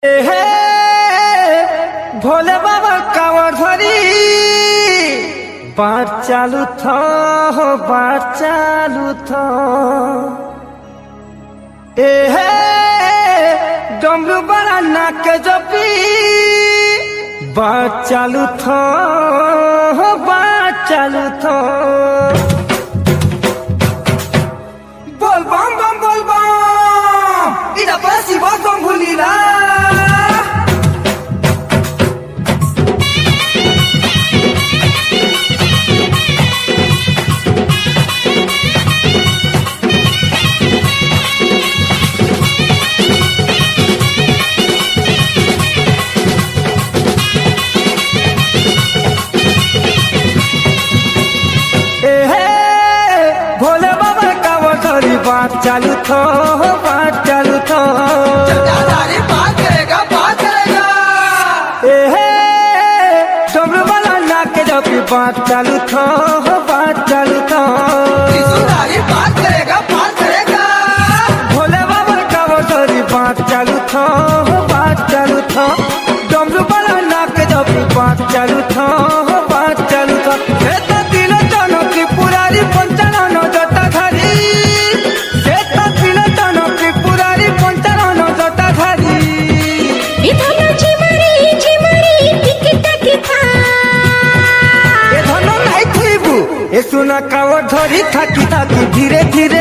हे भोले बाबा कांवर धरी बाट चालू था हो बाट चालू था हे डमरू बड़ा नाक जपी बाट चालू था हो बाट चालू था बोल बम इधर पसी बोल बम भूलीला भोले बाबा कांवर धरी बाट चालू थो बाट चालू थो बात करेगा डमरू वाला नाक जपी बाट चालू थो बाट चालू थो बात करेगा भोले बाबा कांवर धरी बाट चालू थो बाट चालू थो डमरू वाला नाक जपी बाट चालू थो बाट चालू थो दिल जन त्रिपुरारी पंचानन जटा धारी त्रिपुरारी पंचानन जटा धारी ए धन नाई थुइबु ए सुना कांवर धरी थाकी थाकी धीरे धीरे